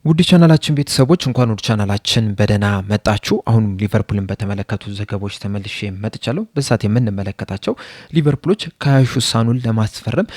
ውድ ቻናላችን ቤተሰቦች እንኳን ወደ ቻናላችን በደህና መጣችሁ። አሁን ሊቨርፑልን በተመለከቱ ዘገባዎች ተመልሼ መጥቻለሁ። በዛት የምንመለከታቸው ሊቨርፑሎች ካያሹ ሳኑን ለማስፈረም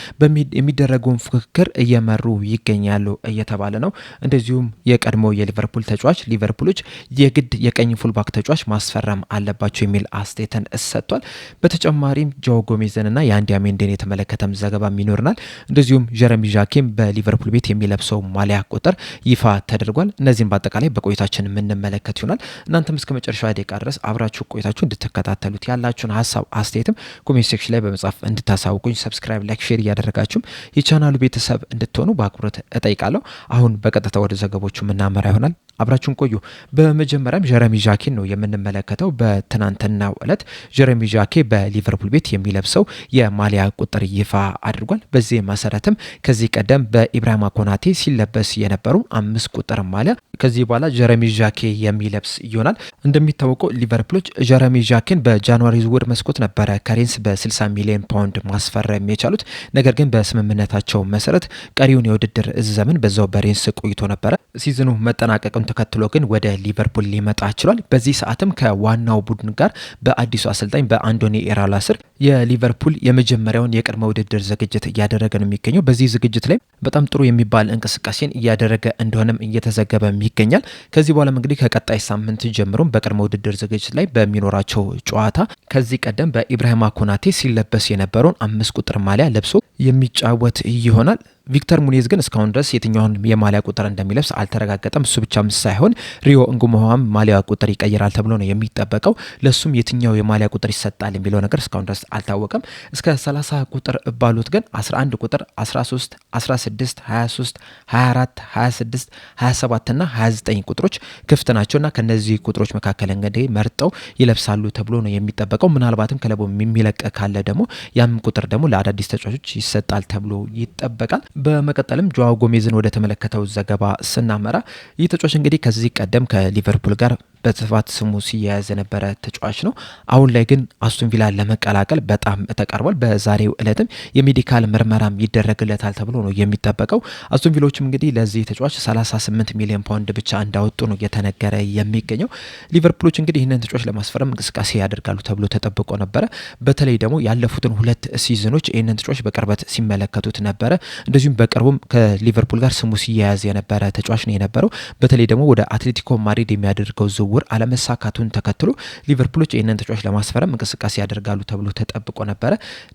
የሚደረገውን ፍክክር እየመሩ ይገኛሉ እየተባለ ነው። እንደዚሁም የቀድሞ የሊቨርፑል ተጫዋች ሊቨርፑሎች የግድ የቀኝ ፉልባክ ተጫዋች ማስፈረም አለባቸው የሚል አስተያየትን ሰጥቷል። በተጨማሪም ጆ ጎሜዝንና የአንዲ አሜንዴን የተመለከተም ዘገባም ይኖርናል። እንደዚሁም ጀረሚ ዣኬም በሊቨርፑል ቤት የሚለብሰው ማሊያ ቁጥር ይፋ ተደርጓል። እነዚህም በአጠቃላይ በቆይታችን የምንመለከት ይሆናል። እናንተም እስከ መጨረሻ ደቂቃ ድረስ አብራችሁ ቆይታችሁ እንድትከታተሉት ያላችሁን ሀሳብ አስተያየትም ኮሜንት ሴክሽን ላይ በመጻፍ እንድታሳውቁኝ፣ ሰብስክራይብ፣ ላይክ፣ ሼር እያደረጋችሁም የቻናሉ ቤተሰብ እንድትሆኑ በአክብሮት እጠይቃለሁ። አሁን በቀጥታ ወደ ዘገቦቹ የምናመራ ይሆናል። አብራችሁን ቆዩ። በመጀመሪያም ጀረሚ ዣኬን ነው የምንመለከተው። በትናንትናው ዕለት ጀረሚ ዣኬ በሊቨርፑል ቤት የሚለብሰው የማሊያ ቁጥር ይፋ አድርጓል። በዚህ መሰረትም ከዚህ ቀደም በኢብራሂማ ኮናቴ ሲለበስ የነበሩ 5 ቁጥር ማሊያ ከዚህ በኋላ ጀረሚ ዣኬ የሚለብስ ይሆናል። እንደሚታወቀው ሊቨርፑሎች ጀረሚ ዣኬን በጃንዋሪ ዝውውር መስኮት ነበረ ከሬንስ በ60 ሚሊዮን ፓውንድ ማስፈረም የቻሉት። ነገር ግን በስምምነታቸው መሰረት ቀሪውን የውድድር ዘመን በዛው በሬንስ ቆይቶ ነበረ። ሲዝኑ መጠናቀቅ ተከትሎ ግን ወደ ሊቨርፑል ሊመጣ ችሏል። በዚህ ሰዓትም ከዋናው ቡድን ጋር በአዲሱ አሰልጣኝ በአንዶኒ ኢራላ ስር የሊቨርፑል የመጀመሪያውን የቅድመ ውድድር ዝግጅት እያደረገ ነው የሚገኘው። በዚህ ዝግጅት ላይ በጣም ጥሩ የሚባል እንቅስቃሴን እያደረገ እንደሆነም እየተዘገበ ይገኛል። ከዚህ በኋላም እንግዲህ ከቀጣይ ሳምንት ጀምሮም በቅድመ ውድድር ዝግጅት ላይ በሚኖራቸው ጨዋታ ከዚህ ቀደም በኢብራሂማ ኮናቴ ሲለበስ የነበረውን 5 ቁጥር ማሊያ ለብሶ የሚጫወት ይሆናል። ቪክተር ሙኒዝ ግን እስካሁን ድረስ የትኛውን የማሊያ ቁጥር እንደሚለብስ አልተረጋገጠም። እሱ ብቻም ሳይሆን ሪዮ እንጉሞሃም ማሊያ ቁጥር ይቀይራል ተብሎ ነው የሚጠበቀው። ለሱም የትኛው የማሊያ ቁጥር ይሰጣል የሚለው ነገር እስካሁን ድረስ አልታወቀም። እስከ 30 ቁጥር ባሉት ግን 11 ቁጥር፣ 13፣ 16፣ 23፣ 24፣ 26፣ 27 እና 29 ቁጥሮች ክፍት ናቸውና ከነዚህ ቁጥሮች መካከል እንግዲህ መርጠው ይለብሳሉ ተብሎ ነው የሚጠበቀው። ምናልባትም ክለቡ የሚለቅ ካለ ደግሞ ያም ቁጥር ደግሞ ለአዳዲስ ተጫዋቾች ይሰጣል ተብሎ ይጠበቃል። በመቀጠልም ጆዋው ጎሜዝን ወደ ተመለከተው ዘገባ ስናመራ ይህ ተጫዋች እንግዲህ ከዚህ ቀደም ከሊቨርፑል ጋር በስፋት ስሙ ሲያያዝ የነበረ ተጫዋች ነው። አሁን ላይ ግን አስቶን ቪላ ለመቀላቀል በጣም ተቃርቧል። በዛሬው ዕለትም የሜዲካል ምርመራም ይደረግለታል ተብሎ ነው የሚጠበቀው። አስቶን ቪላዎችም እንግዲህ ለዚህ ተጫዋች 38 ሚሊዮን ፓውንድ ብቻ እንዳወጡ ነው የተነገረ የሚገኘው። ሊቨርፑሎች እንግዲህ ይህንን ተጫዋች ለማስፈረም እንቅስቃሴ ያደርጋሉ ተብሎ ተጠብቆ ነበረ። በተለይ ደግሞ ያለፉትን 2 ሲዝኖች ይህንን ተጫዋች በቅርበት ሲመለከቱት ነበረ። እንደዚሁም በቅርቡም ከሊቨርፑል ጋር ስሙ ሲያያዝ የነበረ ተጫዋች ነው የነበረው። በተለይ ደግሞ ወደ አትሌቲኮ ማድሪድ የሚያደርገው ዝውውር አለመሳካቱን ተከትሎ ሊቨርፑሎች ይህንን ተጫዋች ለማስፈረም እንቅስቃሴ ያደርጋሉ ተብሎ ተጠብቆ ነበረ።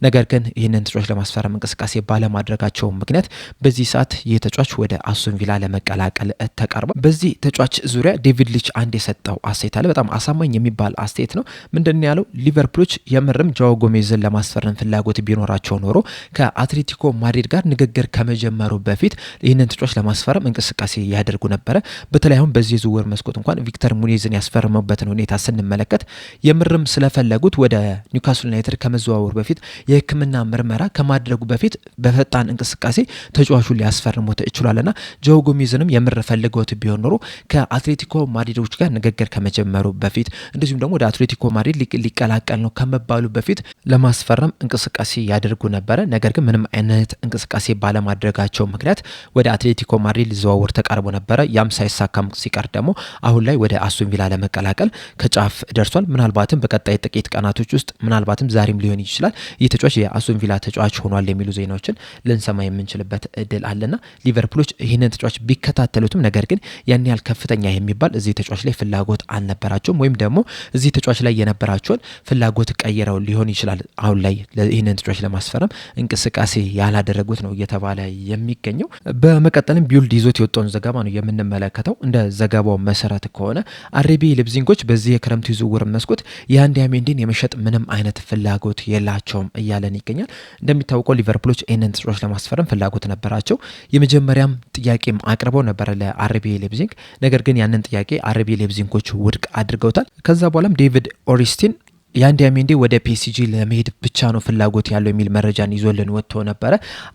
ነገር ግን ይህንን ተጫዋች ለማስፈረም እንቅስቃሴ ባለማድረጋቸው ምክንያት በዚህ ሰዓት ይህ ተጫዋች ወደ አስቶን ቪላ ለመቀላቀል ተቃርቧል። በዚህ ተጫዋች ዙሪያ ዴቪድ ሊች አንድ የሰጠው አስተያየት አለ። በጣም አሳማኝ የሚባል አስተያየት ነው። ምንድን ያለው? ሊቨርፑሎች የምርም ጆዋው ጎሜዝን ለማስፈረም ፍላጎት ቢኖራቸው ኖሮ ከአትሌቲኮ ማድሪድ ጋር ንግግር ከመጀመሩ በፊት ይህንን ተጫዋች ለማስፈረም እንቅስቃሴ ያደርጉ ነበረ። በተለይ አሁን በዚህ ዝውውር መስኮት እንኳን ቪክተር ሙኒዝን ያስፈረመበትን ሁኔታ ስንመለከት የምርም ስለፈለጉት ወደ ኒውካስል ዩናይትድ ከመዘዋወሩ በፊት የሕክምና ምርመራ ከማድረጉ በፊት በፈጣን እንቅስቃሴ ተጫዋቹን ሊያስፈርሙት ይችላልና ጆዋው ጎሜዝንም የምር ፈልገውት ቢሆን ኖሮ ከአትሌቲኮ ማድሪዶች ጋር ንግግር ከመጀመሩ በፊት እንደዚሁም ደግሞ ወደ አትሌቲኮ ማድሪድ ሊቀላቀል ነው ከመባሉ በፊት ለማስፈረም እንቅስቃሴ ያደርጉ ነበረ። ነገር ግን ምንም አይነት እንቅስቃሴ ባለማድረጋቸው ምክንያት ወደ አትሌቲኮ ማድሪድ ሊዘዋወር ተቃርቦ ነበረ። ያም ሳይሳካም ሲቀር ደግሞ አሁን ላይ ወደ አስቶን ቪላ ለመቀላቀል ከጫፍ ደርሷል። ምናልባትም በቀጣይ ጥቂት ቀናቶች ውስጥ ምናልባትም ዛሬም ሊሆን ይችላል ይህ ተጫዋች የአስቶን ቪላ ተጫዋች ሆኗል የሚሉ ዜናዎችን ልንሰማ የምንችልበት እድል አለና ሊቨርፑሎች ይህንን ተጫዋች ቢከታተሉትም ነገር ግን ያን ያህል ከፍተኛ የሚባል እዚህ ተጫዋች ላይ ፍላጎት አልነበራቸውም። ወይም ደግሞ እዚህ ተጫዋች ላይ የነበራቸውን ፍላጎት ቀይረው ሊሆን ይችላል አሁን ላይ ይህንን ተጫዋች ለማስፈረም እንቅስቃሴ ያላደረጉት ነው እየተባለ የሚገኘው። በመቀጠልም ቢውልድ ይዞት የወጣውን ዘገባ ነው የምንመለከተው። እንደ ዘገባው መሰረት ከሆነ አርቢ ሊፕዚንጎች በዚህ የክረምቱ ዝውውር መስኮት የአንዲ አሜንዲን የመሸጥ ምንም አይነት ፍላጎት የላቸውም እያለን ይገኛል። እንደሚታወቀው ሊቨርፑሎች ይህንን ተጫዋች ለማስፈረም ፍላጎት ነበራቸው። የመጀመሪያም ጥያቄም አቅርበው ነበረ ለአርቢ ሊፕዚንግ። ነገር ግን ያንን ጥያቄ አርቢ ሊፕዚንጎች ውድቅ አድርገውታል። ከዛ በኋላም ዴቪድ ኦሪስቲን ያንዲያሜንዴ ወደ ፒኤስጂ ለመሄድ ብቻ ነው ፍላጎት ያለው የሚል መረጃን ይዞልን ወጥቶ ነበረ።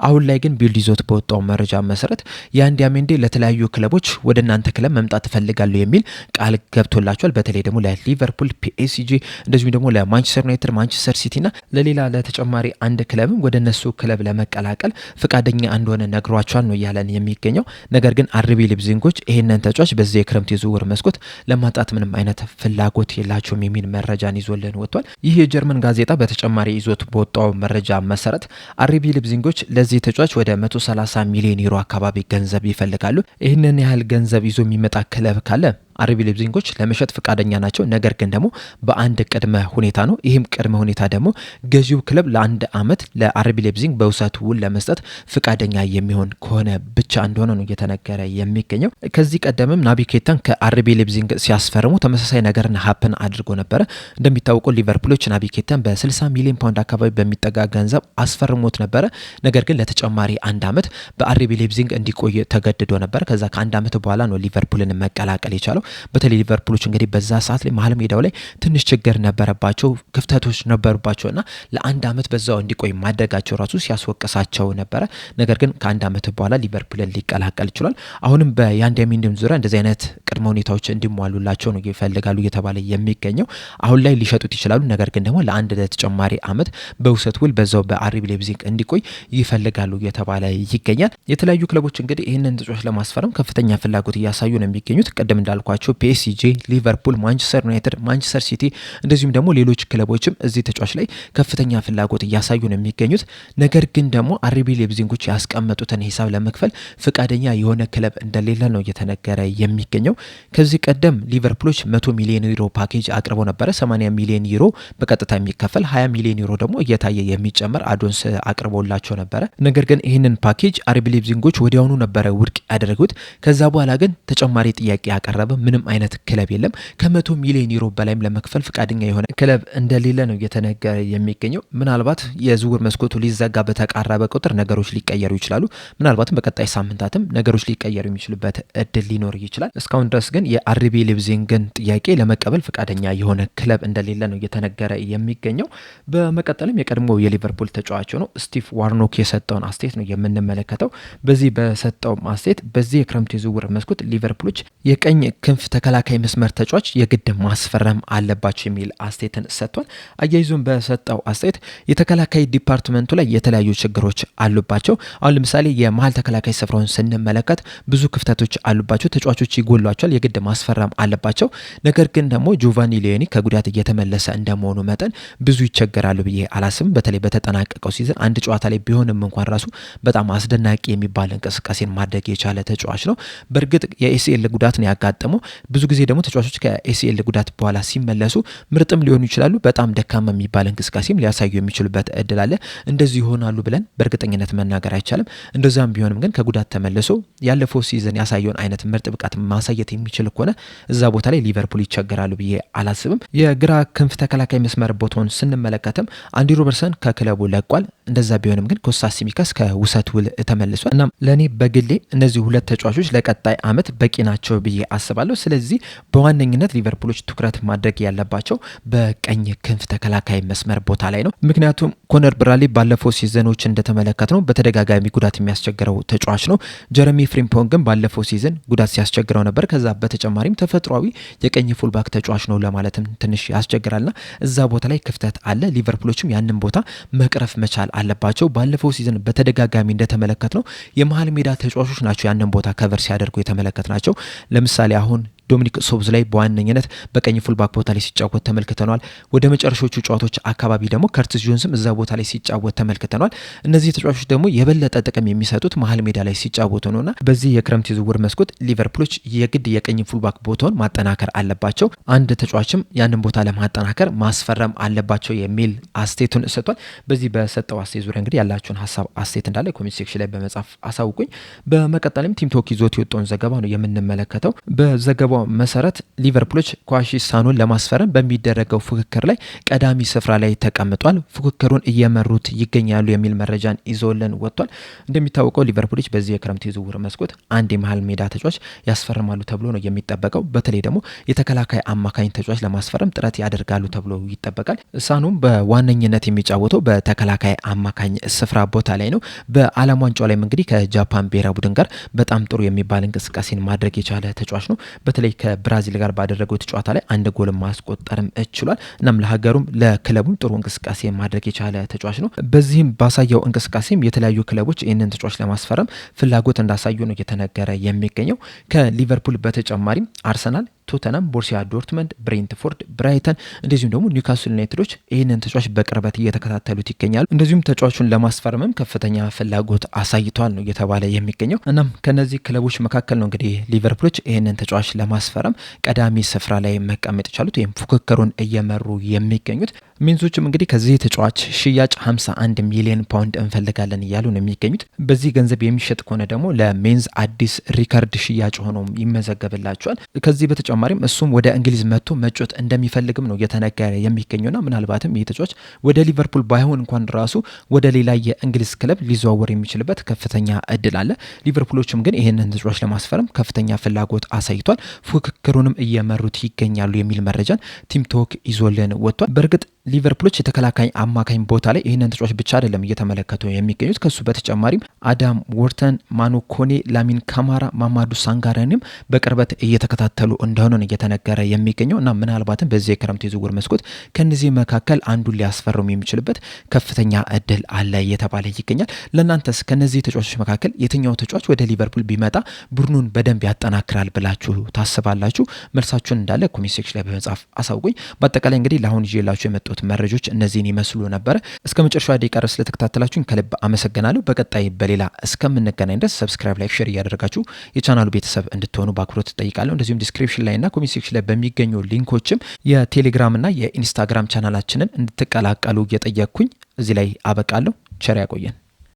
አሁን ላይ ግን ቢልድ ይዞት በወጣው መረጃ መሰረት ያንዲያሜንዴ ለተለያዩ ክለቦች ወደ እናንተ ክለብ መምጣት እፈልጋለሁ የሚል ቃል ገብቶላቸዋል። በተለይ ደግሞ ለሊቨርፑል፣ ፒኤስጂ እንደዚሁም ደግሞ ለማንቸስተር ዩናይትድ፣ ማንቸስተር ሲቲና ለሌላ ለተጨማሪ አንድ ክለብም ወደ እነሱ ክለብ ለመቀላቀል ፍቃደኛ እንደሆነ ነግሯቸዋል ነው እያለን የሚገኘው። ነገር ግን አርቢ ሊፕዚንጎች ይህንን ተጫዋች በዚህ የክረምት የዝውውር መስኮት ለማጣት ምንም አይነት ፍላጎት የላቸውም የሚል መረጃን ይዞልን ወጥቷል። ይህ የጀርመን ጋዜጣ በተጨማሪ ይዞት በወጣው መረጃ መሰረት አርቢ ሊፕዚንጎች ለዚህ ተጫዋች ወደ 130 ሚሊዮን ዩሮ አካባቢ ገንዘብ ይፈልጋሉ። ይህንን ያህል ገንዘብ ይዞ የሚመጣ ክለብ ካለ አርቢ ሊፕዚንጎች ለመሸጥ ፍቃደኛ ናቸው። ነገር ግን ደግሞ በአንድ ቅድመ ሁኔታ ነው። ይህም ቅድመ ሁኔታ ደግሞ ገዢው ክለብ ለአንድ ዓመት ለአርቢ ሊፕዚንግ በውሰት ውል ለመስጠት ፍቃደኛ የሚሆን ከሆነ ብቻ እንደሆነ ነው እየተነገረ የሚገኘው። ከዚህ ቀደምም ናቢ ኬታን ከአርቢ ሊፕዚንግ ሲያስፈርሙ ተመሳሳይ ነገርን ሀፕን አድርጎ ነበረ። እንደሚታወቀው ሊቨርፑሎች ናቢ ኬታን በ60 ሚሊዮን ፓውንድ አካባቢ በሚጠጋ ገንዘብ አስፈርሞት ነበረ። ነገር ግን ለተጨማሪ አንድ ዓመት በአርቢ ሊፕዚንግ እንዲቆይ ተገድዶ ነበር። ከዛ ከአንድ ዓመት በኋላ ነው ሊቨርፑልን መቀላቀል የቻለው። በተለይ ሊቨርፑሎች እንግዲህ በዛ ሰዓት ላይ መሀል ሜዳው ላይ ትንሽ ችግር ነበረባቸው፣ ክፍተቶች ነበሩባቸውና ለአንድ ዓመት በዛው እንዲቆይ ማድረጋቸው ራሱ ሲያስወቅሳቸው ነበረ። ነገር ግን ከአንድ ዓመት በኋላ ሊቨርፑልን ሊቀላቀል ይችላል። አሁንም በያንዲያሜንዴም ዙሪያ እንደዚህ አይነት ቅድመ ሁኔታዎች እንዲሟሉላቸው ነው ይፈልጋሉ እየተባለ የሚገኘው። አሁን ላይ ሊሸጡት ይችላሉ። ነገር ግን ደግሞ ለአንድ ተጨማሪ ዓመት በውሰት ውል በዛው በአርቢ ሊፕዚንግ እንዲቆይ ይፈልጋሉ እየተባለ ይገኛል። የተለያዩ ክለቦች እንግዲህ ይህንን ተጫዋች ለማስፈረም ከፍተኛ ፍላጎት እያሳዩ ነው የሚገኙት። ቅድም እንዳልኳቸው ፒኤስጂ፣ ሊቨርፑል፣ ማንቸስተር ዩናይትድ፣ ማንቸስተር ሲቲ እንደዚሁም ደግሞ ሌሎች ክለቦችም እዚህ ተጫዋች ላይ ከፍተኛ ፍላጎት እያሳዩ ነው የሚገኙት። ነገር ግን ደግሞ አርቢ ሊፕዚንጎች ያስቀመጡትን ሂሳብ ለመክፈል ፍቃደኛ የሆነ ክለብ እንደሌለ ነው እየተነገረ የሚገኘው። ከዚህ ቀደም ሊቨርፑሎች 100 ሚሊዮን ዩሮ ፓኬጅ አቅርበው ነበረ። 80 ሚሊዮን ዩሮ በቀጥታ የሚከፈል 20 ሚሊዮን ዩሮ ደግሞ እየታየ የሚጨመር አዶንስ አቅርቦላቸው ነበረ። ነገር ግን ይህንን ፓኬጅ አርቢ ሊፕዚንጎች ወዲያውኑ ነበረ ውድቅ ያደረጉት። ከዛ በኋላ ግን ተጨማሪ ጥያቄ ያቀረበ ምንም አይነት ክለብ የለም። ከ100 ሚሊዮን ዩሮ በላይም ለመክፈል ፍቃደኛ የሆነ ክለብ እንደሌለ ነው እየተነገረ የሚገኘው። ምናልባት የዝውውር መስኮቱ ሊዘጋ በተቃረበ ቁጥር ነገሮች ሊቀየሩ ይችላሉ። ምናልባትም በቀጣይ ሳምንታትም ነገሮች ሊቀየሩ የሚችሉበት እድል ሊኖር ይችላል። እስካሁን ድረስ ግን የአርቢ ሊፕዚንግን ጥያቄ ለመቀበል ፍቃደኛ የሆነ ክለብ እንደሌለ ነው እየተነገረ የሚገኘው። በመቀጠልም የቀድሞ የሊቨርፑል ተጫዋች ነው ስቲቭ ዋርኖክ የሰጠውን አስተያየት ነው የምንመለከተው። በዚህ በሰጠው አስተያየት በዚህ የክረምት የዝውውር መስኮት ሊቨርፑሎች የቀኝ ክንፍ ተከላካይ መስመር ተጫዋች የግድ ማስፈረም አለባቸው የሚል አስተያየትን ሰጥቷል። አያይዞም በሰጠው አስተያየት የተከላካይ ዲፓርትመንቱ ላይ የተለያዩ ችግሮች አሉባቸው። አሁን ለምሳሌ የመሀል ተከላካይ ስፍራውን ስንመለከት ብዙ ክፍተቶች አሉባቸው፣ ተጫዋቾች ይጎሏቸዋል፣ የግድ ማስፈረም አለባቸው። ነገር ግን ደግሞ ጆቫኒ ሊዮኒ ከጉዳት እየተመለሰ እንደመሆኑ መጠን ብዙ ይቸገራሉ ብዬ አላስብም። በተለይ በተጠናቀቀው ሲዝን አንድ ጨዋታ ላይ ቢሆንም እንኳን ራሱ በጣም አስደናቂ የሚባል እንቅስቃሴን ማድረግ የቻለ ተጫዋች ነው። በእርግጥ የኤሲኤል ጉዳት ነው ያጋጠመው። ብዙ ጊዜ ደግሞ ተጫዋቾች ከኤሲኤል ጉዳት በኋላ ሲመለሱ ምርጥም ሊሆኑ ይችላሉ፣ በጣም ደካማ የሚባል እንቅስቃሴም ሊያሳዩ የሚችሉበት እድል አለ። እንደዚህ ይሆናሉ ብለን በእርግጠኝነት መናገር አይቻልም። እንደዛም ቢሆንም ግን ከጉዳት ተመልሶ ያለፈው ሲዝን ያሳየውን አይነት ምርጥ ብቃት ማሳየት የሚችል ከሆነ እዛ ቦታ ላይ ሊቨርፑል ይቸገራሉ ብዬ አላስብም። የግራ ክንፍ ተከላካይ መስመር ቦታውን ስንመለከትም አንዲ ሮበርትሰን ከክለቡ ለቋል። እንደዛ ቢሆንም ግን ኮስታስ ሲሚካስ ከውሰት ውል ተመልሷል። እናም ለእኔ በግሌ እነዚህ ሁለት ተጫዋቾች ለቀጣይ ዓመት በቂ ናቸው ብዬ አስባለሁ። ስለዚህ በዋነኝነት ሊቨርፑሎች ትኩረት ማድረግ ያለባቸው በቀኝ ክንፍ ተከላካይ መስመር ቦታ ላይ ነው። ምክንያቱም ኮነር ብራድሊ ባለፈው ሲዝኖች እንደተመለከትነው በተደጋጋሚ ጉዳት የሚያስቸግረው ተጫዋች ነው። ጀረሚ ፍሪምፖንግ ግን ባለፈው ሲዝን ጉዳት ሲያስቸግረው ነበር። ከዛ በተጨማሪም ተፈጥሯዊ የቀኝ ፉልባክ ተጫዋች ነው ለማለትም ትንሽ ያስቸግራልና እዛ ቦታ ላይ ክፍተት አለ። ሊቨርፑሎችም ያንን ቦታ መቅረፍ መቻል አለባቸው። ባለፈው ሲዝን በተደጋጋሚ እንደተመለከትነው የመሀል ሜዳ ተጫዋቾች ናቸው ያንን ቦታ ከቨር ሲያደርጉ የተመለከትናቸው። ለምሳሌ አሁን ዶሚኒክ ሶብዝ ላይ በዋነኝነት በቀኝ ፉልባክ ቦታ ላይ ሲጫወት ተመልክተናል። ወደ መጨረሻዎቹ ጨዋታዎች አካባቢ ደግሞ ከርቲስ ጆንስም እዛ ቦታ ላይ ሲጫወት ተመልክተናል። እነዚህ ተጫዋቾች ደግሞ የበለጠ ጥቅም የሚሰጡት መሀል ሜዳ ላይ ሲጫወቱ ነውና በዚህ የክረምት የዝውውር መስኮት ሊቨርፑሎች የግድ የቀኝ ፉልባክ ቦታውን ማጠናከር አለባቸው። አንድ ተጫዋችም ያንን ቦታ ለማጠናከር ማስፈረም አለባቸው የሚል አስተያየቱን ሰጥቷል። በዚህ በሰጠው አስተያየት ዙሪያ እንግዲህ ያላችሁን ሀሳብ አስተያየት እንዳለ ኮሜንት ሴክሽን ላይ በመጻፍ አሳውቁኝ። በመቀጠልም ቲም ቶክ ይዞት የወጣውን ዘገባ ነው የምንመለከተው። በዘገባው በዘገባው መሰረት ሊቨርፑሎች ኳሺሽ ሳኑን ለማስፈረም በሚደረገው ፉክክር ላይ ቀዳሚ ስፍራ ላይ ተቀምጧል። ፉክክሩን እየመሩት ይገኛሉ የሚል መረጃን ይዞልን ወጥቷል። እንደሚታወቀው ሊቨርፑሎች በዚህ የክረምት የዝውውር መስኮት አንድ የመሃል ሜዳ ተጫዋች ያስፈርማሉ ተብሎ ነው የሚጠበቀው። በተለይ ደግሞ የተከላካይ አማካኝ ተጫዋች ለማስፈረም ጥረት ያደርጋሉ ተብሎ ይጠበቃል። ሳኑም በዋነኝነት የሚጫወተው በተከላካይ አማካኝ ስፍራ ቦታ ላይ ነው። በዓለም ዋንጫው ላይም እንግዲህ ከጃፓን ብሔራዊ ቡድን ጋር በጣም ጥሩ የሚባል እንቅስቃሴን ማድረግ የቻለ ተጫዋች ነው። በተለይ ከብራዚል ጋር ባደረገው ጨዋታ ላይ አንድ ጎል ማስቆጠርም ችሏል። እናም ለሀገሩም ለክለቡም ጥሩ እንቅስቃሴ ማድረግ የቻለ ተጫዋች ነው። በዚህም ባሳየው እንቅስቃሴም የተለያዩ ክለቦች ይህንን ተጫዋች ለማስፈረም ፍላጎት እንዳሳዩ ነው እየተነገረ የሚገኘው። ከሊቨርፑል በተጨማሪም አርሰናል፣ ቶተናም፣ ቦርሲያ ዶርትመንድ፣ ብሬንትፎርድ፣ ብራይተን እንደዚሁም ደግሞ ኒውካስል ዩናይትዶች ይህንን ተጫዋች በቅርበት እየተከታተሉት ይገኛሉ። እንደዚሁም ተጫዋቹን ለማስፈረምም ከፍተኛ ፍላጎት አሳይቷል ነው እየተባለ የሚገኘው። እናም ከነዚህ ክለቦች መካከል ነው እንግዲህ ሊቨርፑሎች ይህንን ተጫዋች ለማስፈረም ቀዳሚ ስፍራ ላይ መቀመጥ የቻሉት ወይም ፉክክሩን እየመሩ የሚገኙት። ሜንዞችም እንግዲህ ከዚህ ተጫዋች ሽያጭ 51 ሚሊዮን ፓውንድ እንፈልጋለን እያሉ ነው የሚገኙት። በዚህ ገንዘብ የሚሸጥ ከሆነ ደግሞ ለሜንዝ አዲስ ሪከርድ ሽያጭ ሆኖ ይመዘገብላቸዋል። ከዚህ በተጨማሪም እሱም ወደ እንግሊዝ መጥቶ መጮት እንደሚፈልግም ነው እየተነገረ የሚገኘውና ምናልባትም ይህ ተጫዋች ወደ ሊቨርፑል ባይሆን እንኳን ራሱ ወደ ሌላ የእንግሊዝ ክለብ ሊዘዋወር የሚችልበት ከፍተኛ እድል አለ። ሊቨርፑሎችም ግን ይህንን ተጫዋች ለማስፈረም ከፍተኛ ፍላጎት አሳይቷል። ፉክክሩንም እየመሩት ይገኛሉ የሚል መረጃን ቲም ቶክ ይዞልን ወጥቷል። በእርግጥ ሊቨርፑሎች የተከላካይ አማካኝ ቦታ ላይ ይህንን ተጫዋች ብቻ አይደለም እየተመለከቱ የሚገኙት። ከሱ በተጨማሪም አዳም ወርተን፣ ማኑ ኮኔ፣ ላሚን ካማራ፣ ማማዱ ሳንጋሬንም በቅርበት እየተከታተሉ እንደሆነ ነው እየተነገረ የሚገኘው እና ምናልባትም በዚህ የክረምት የዝውውር መስኮት ከነዚህ መካከል አንዱን ሊያስፈርሙ የሚችልበት ከፍተኛ እድል አለ እየተባለ ይገኛል። ለእናንተስ ከነዚህ ተጫዋቾች መካከል የትኛው ተጫዋች ወደ ሊቨርፑል ቢመጣ ቡድኑን በደንብ ያጠናክራል ብላችሁ ታስባላችሁ? መልሳችሁን እንዳለ ኮሜንት ሴክሽን ላይ በመጻፍ አሳውቁኝ። በአጠቃላይ እንግዲህ ለአሁን ይዤላችሁ የመጡት መረጃዎች እነዚህን ይመስሉ ነበረ። እስከ መጨረሻው ደቂቃ ድረስ ስለተከታተላችሁኝ ከልብ አመሰግናለሁ። በቀጣይ በሌላ እስከምንገናኝ ድረስ ሰብስክራይብ፣ ላይክ፣ ሼር እያደረጋችሁ የቻናሉ ቤተሰብ እንድትሆኑ በአክብሮት እጠይቃለሁ። እንደዚሁም ዲስክሪፕሽን ላይ እና ኮሜንት ሴክሽን ላይ በሚገኙ ሊንኮችም የቴሌግራም እና የኢንስታግራም ቻናላችንን እንድትቀላቀሉ እየጠየቅኩኝ እዚህ ላይ አበቃለሁ። ቸር ያቆየን።